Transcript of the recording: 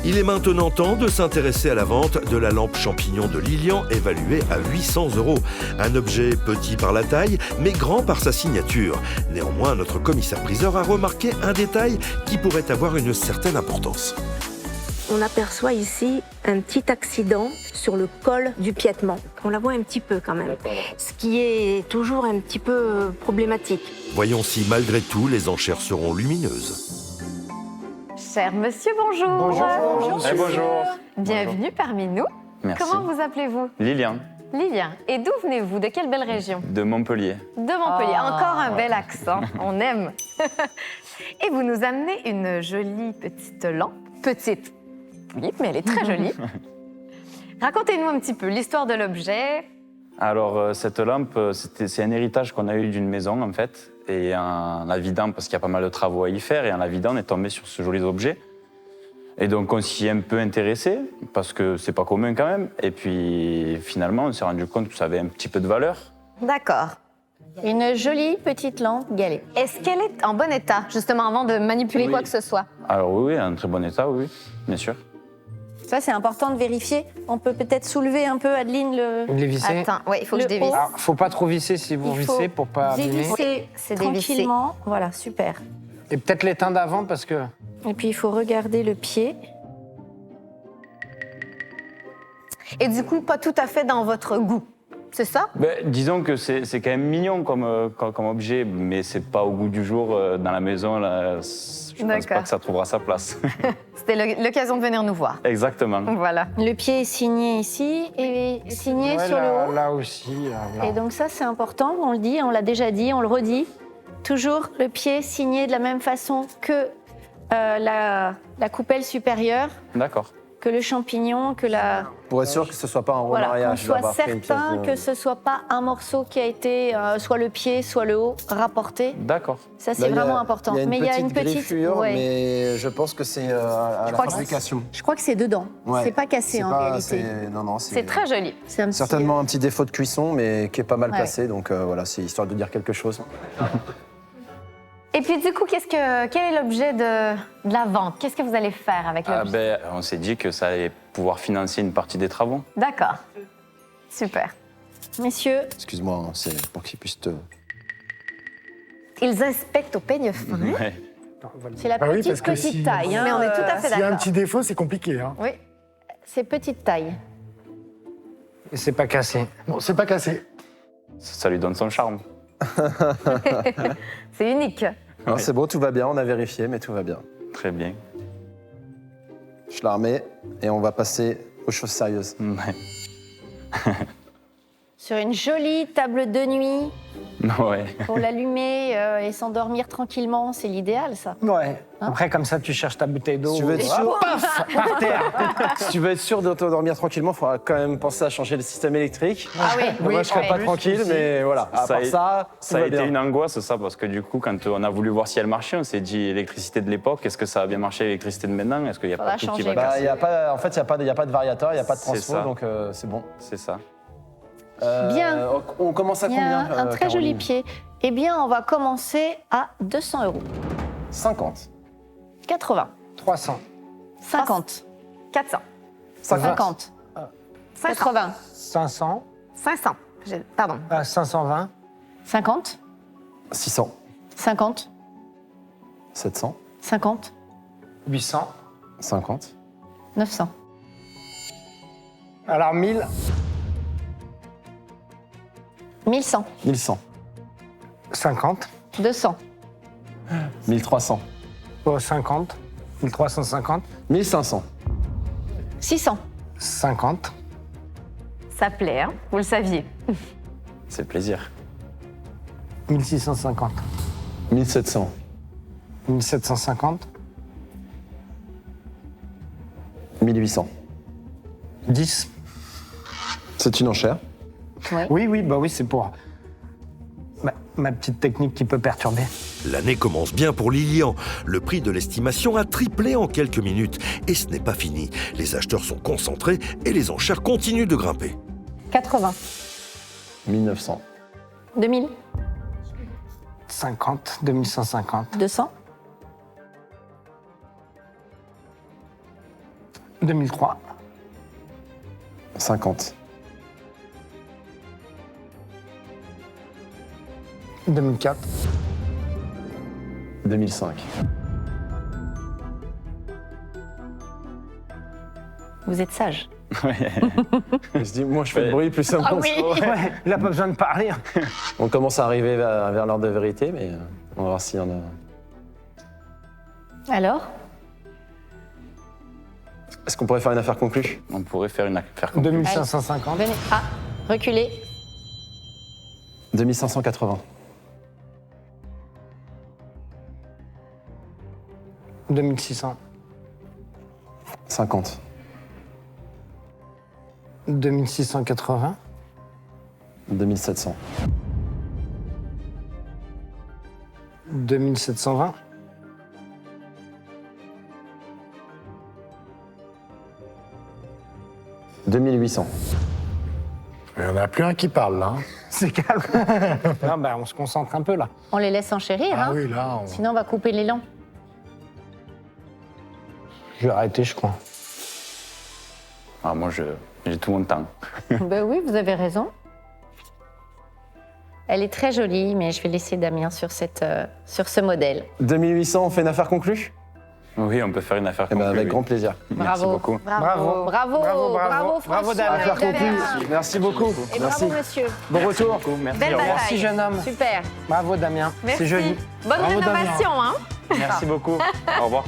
Il est maintenant temps de s'intéresser à la vente de la lampe champignon de Lilian, évaluée à 800 €. Un objet petit par la taille, mais grand par sa signature. Néanmoins, notre commissaire-priseur a remarqué un détail qui pourrait avoir une certaine importance. On aperçoit ici un petit accident sur le col du piétement. On la voit un petit peu quand même, ce qui est toujours un petit peu problématique. Voyons si malgré tout les enchères seront lumineuses. Cher monsieur, bonjour. Bonjour. Bonjour. Bienvenue parmi nous. Merci. Comment vous appelez-vous? Lilian, Lilian. Et d'où venez-vous? De quelle belle région? de Montpellier. De Montpellier. Encore un bel accent. On aime. Et vous nous amenez une jolie petite lampe. Petite. Oui, mais elle est très jolie. Racontez-nous un petit peu l'histoire de l'objet. Alors, cette lampe, c'est un héritage qu'on a eu d'une maison, en fait. Et en la vidant, parce qu'il y a pas mal de travaux à y faire, et en la vidant, on est tombé sur ce joli objet. Et donc, on s'y est un peu intéressé, parce que c'est pas commun quand même. Et puis, finalement, on s'est rendu compte que ça avait un petit peu de valeur. D'accord. Une jolie petite lampe galée. Est-ce qu'elle est en bon état, justement, avant de manipuler Oui. quoi que ce soit? Alors oui, en très bon état, oui, bien sûr. Ça, c'est important de vérifier. On peut peut-être soulever un peu, Adeline, le... Les visser. Attends, oui, il faut que je Le dévisse. haut. Alors, faut pas trop visser si vous Il faut vissez pour pas abîmer. dévisser C'est dévissé. tranquillement. Voilà, super. Et peut-être l'éteindre avant parce que Et puis, il faut regarder le pied. Et du coup, pas tout à fait dans votre goût, c'est ça? Disons que c'est quand même mignon comme objet, mais c'est pas au goût du jour dans la maison. Là, je pense D'accord. pas que ça trouvera sa place. C'était l'occasion de venir nous voir. Exactement. Voilà. Le pied est signé ici et signé ouais, sur là, le haut. là aussi. Là. Et donc ça, c'est important. On le dit, on l'a déjà dit, on le redit. Toujours le pied signé de la même façon que la coupelle supérieure, D'accord. que le champignon, que la... Pour être sûr que ce soit pas un Voilà, qu'on remariage. soit d'avoir fait une pièce certain de- que ce soit pas un morceau qui a été soit le pied, soit le haut rapporté. D'accord. Ça, Là, c'est il y a- vraiment important. Il y a une petite griffure, ouais. mais je pense que c'est à la crois que fabrication. Je crois que c'est dedans. Ouais. C'est pas cassé C'est en pas- réalité. Non, non, C'est très joli. C'est un petit- certainement un petit défaut de cuisson, mais qui est pas mal Ouais. placé. Donc voilà, c'est histoire de dire quelque chose. Et puis du coup, quel est l'objet de la vente? Qu'est-ce que vous allez faire avec l'objet? On s'est dit que ça allait pouvoir financer une partie des travaux. D'accord. Super. Messieurs, Excuse-moi, hein, c'est pour qu'ils puissent te. Ils inspectent au peigne fin. Ouais. c'est la Ah oui, petite parce que si- taille. hein, Mais on est tout à fait S'il y a un d'accord. petit défaut, c'est compliqué. Hein. Oui. C'est petite taille. Et c'est pas cassé. Bon, c'est pas cassé. Ça lui donne son charme. C'est unique. Non, Ouais. c'est bon, tout va bien. On a vérifié, mais tout va bien. Très bien. Je la remets et on va passer aux choses sérieuses. Ouais. Sur une jolie table de nuit, Ouais. pour l'allumer et s'endormir tranquillement, c'est l'idéal, ça. Ouais. Après, comme ça, tu cherches ta bouteille d'eau. Si tu veux être et sûr- paf, par terre. Si tu veux être sûr de t'endormir tranquillement, il faudra quand même penser à changer le système électrique. Ah oui. Moi, je serais oui. pas tranquille, mais voilà. À part ça, tout Ça a va été bien. une angoisse, ça, parce que du coup, quand on a voulu voir si elle marchait, on s'est dit électricité de l'époque, est-ce que ça a bien marché l'électricité de maintenant? Est-ce qu'il n'y a Faudra pas tout qui changer. va Bah, casser? y a pas, en fait, il n'y a pas de variateur, il n'y a pas de C'est transfo, ça. donc c'est bon. C'est ça. Bien. On commence à Il y a combien un très joli Caroline pied. Eh bien, on va commencer à 200 €. 50. 80. 300. 50. 400. 50. 80. 500. 500. Pardon. 520. 50. 600. 50. 700. 50. 800. 50. 900. Alors 1000. 1100. 1100. 50. 200. 1300. 50. 1350. 1500. 600. 50. Ça plaît, hein? Vous le saviez. C'est le plaisir. 1650. 1700. 1750. 1800. 10. C'est une enchère. Oui, bah oui, c'est pour ma petite technique qui peut perturber. L'année commence bien pour Lilian. Le prix de l'estimation a triplé en quelques minutes. Et ce n'est pas fini. Les acheteurs sont concentrés et les enchères continuent de grimper. 80. 1900. 2000. 50. 2150. 200. 2003. 50. 2004. 2005. Vous êtes sage. Je me dis, moi je fais le bruit, plus ça Ah monte. oui. Ouais, il n'a pas besoin de parler. On commence à arriver vers l'heure de vérité, mais on va voir s'il y en a. Alors? Est-ce qu'on pourrait faire une affaire conclue? On pourrait faire une affaire conclue. 2550. Venez. Ah, reculez. 2580. 2600. 50. 2680. 2700. 2720. 2800. Il n'y en a plus un qui parle, là. hein. C'est calme. Non, bah, on se concentre un peu là. On les laisse enchérir, Ah hein. oui, là, Sinon, on va couper l'élan. Je vais arrêter, je crois. Ah, moi, j'ai tout mon temps. Ben oui, vous avez raison. Elle est très jolie, mais je vais laisser Damien sur ce modèle. 2800, on fait une affaire conclue? Oui, on peut faire une affaire Eh ben, conclue. avec oui. grand plaisir. Merci Bravo. beaucoup. Bravo. Bravo, Bravo, François. Damien. Affaire conclue. Merci beaucoup. Et Merci. bravo, monsieur. Bon retour. Merci, Belle au revoir. bataille. Merci, jeune homme. Super. Bravo, Damien. Merci. C'est joli. Bonne Bravo, Damien. rénovation, hein. Merci beaucoup. Au revoir.